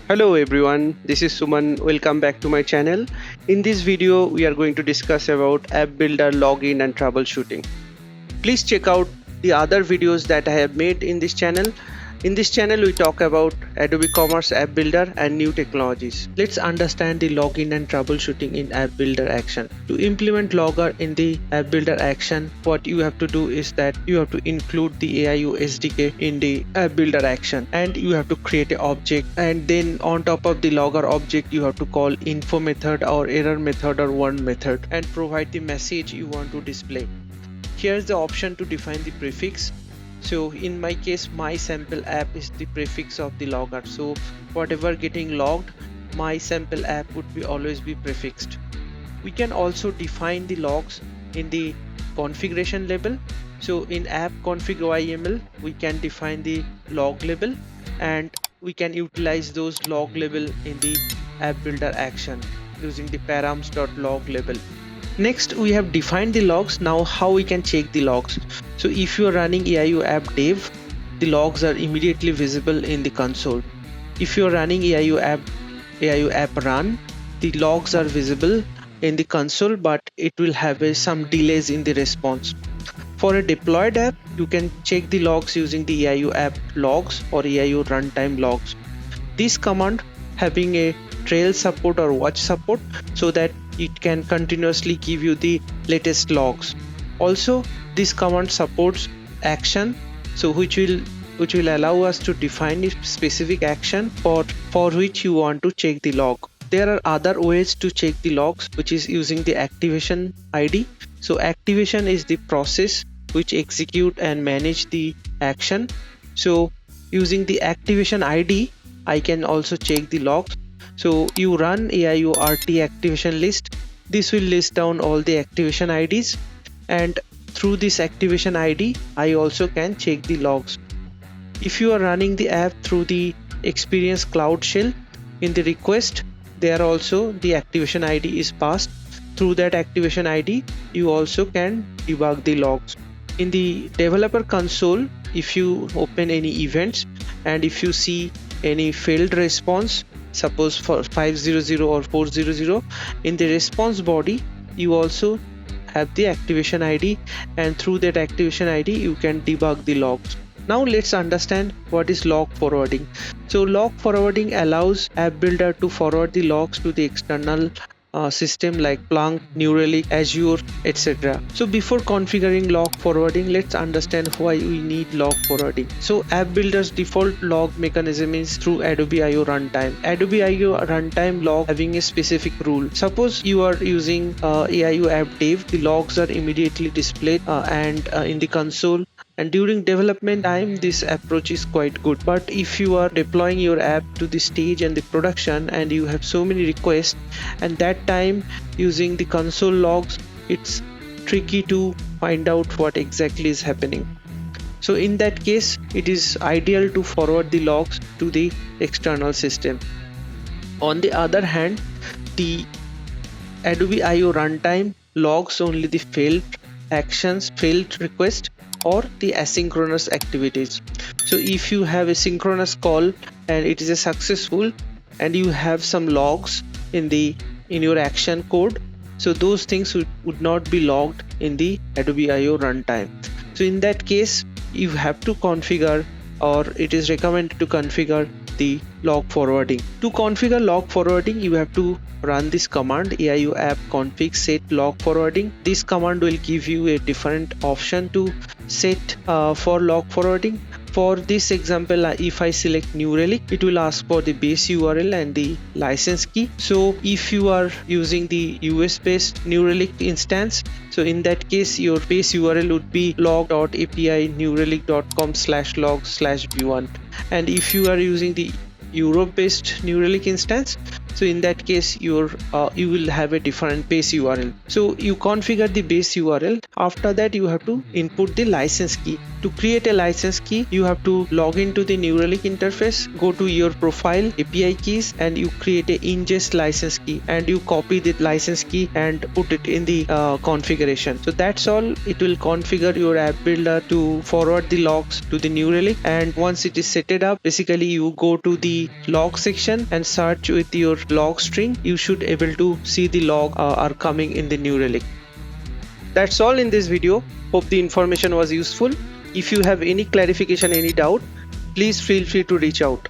Hello everyone, this is Suman. Welcome back to my channel. In this video, we are going to discuss about AppBuilder login and troubleshooting. Please check out the other videos that I have made in this channel. In this channel, we talk about Adobe Commerce App Builder and new technologies. Let's understand the login and troubleshooting in App Builder action. To implement logger in the App Builder action, what you have to do is that you have to include the AIO SDK in the App Builder action, and you have to create an object, and then on top of the logger object, you have to call info method or error method or warn method and provide the message you want to display. Here's the option to define the prefix. So in my case, my sample app is the prefix of the logger. So whatever getting logged, my sample app would be always be prefixed. We can also define the logs in the configuration label. So in app config YML, we can define the log label, and we can utilize those log label in the app builder action using the params.log label. Next, we have defined the logs. Now how we can check the logs? So if you are running AIO app dev, the logs are immediately visible in the console. If you are running AIO app run, the logs are visible in the console, but it will have some delays in the response. For a deployed app, you can check the logs using the AIO app logs or AIO runtime logs. This command having a trail support or watch support, so that it can continuously give you the latest logs. Also, this command supports action, so which will allow us to define a specific action for which you want to check the log. There are other ways to check the logs, which is using the activation ID. So activation is the process which execute and manage the action. So using the activation ID, I can also check the logs. So you run AIO RT activation list. This will list down all the activation IDs, and through this activation ID, I also can check the logs. If you are running the app through the Experience Cloud Shell, in the request, there also the activation ID is passed. Through that activation ID, you also can debug the logs. In the developer console, if you open any events and if you see any failed response, suppose for 500 or 400, in the response body you also have the activation ID, and through that activation ID you can debug the logs. Now let's understand what is log forwarding. So log forwarding allows App Builder to forward the logs to the external system like Splunk, New Relic, Azure, etc. So before configuring log forwarding, let's understand why we need log forwarding. So App Builder's default log mechanism is through Adobe IO runtime. Adobe IO runtime log having a specific rule. Suppose you are using AIO app dev, the logs are immediately displayed and in the console. And during development time, this approach is quite good. But if you are deploying your app to the stage and the production, and you have so many requests, and that time using the console logs, it's tricky to find out what exactly is happening. So in that case, it is ideal to forward the logs to the external system. On the other hand, the Adobe IO runtime logs only the failed actions, failed request, or the asynchronous activities. So if you have a synchronous call and it is a successful, and you have some logs in your action code, so those things would not be logged in the Adobe IO runtime. So in that case, you have to configure, or it is recommended to configure the log forwarding. To configure log forwarding, you have to run this command AIO app config set log forwarding. This command will give you a different option to set for log forwarding. For this example, if I select New Relic, it will ask for the base URL and the license key. So if you are using the US based New Relic instance, so in that case your base URL would be log.api newrelic.com/log/v1. And if you are using the Europe based New Relic instance, so in that case you will have a different base URL. So you configure the base URL. After that, you have to input the license key. To create a license key, you have to log into the New Relic interface, go to your profile, API keys, and you create a ingest license key, and you copy the license key and put it in the configuration. So that's all. It will configure your app builder to forward the logs to the New Relic, and once it is set it up, basically you go to the log section and search with your log string. You should able to see the log are coming in the New Relic. That's all in this video. Hope the information was useful. If you have any clarification, any doubt, please feel free to reach out.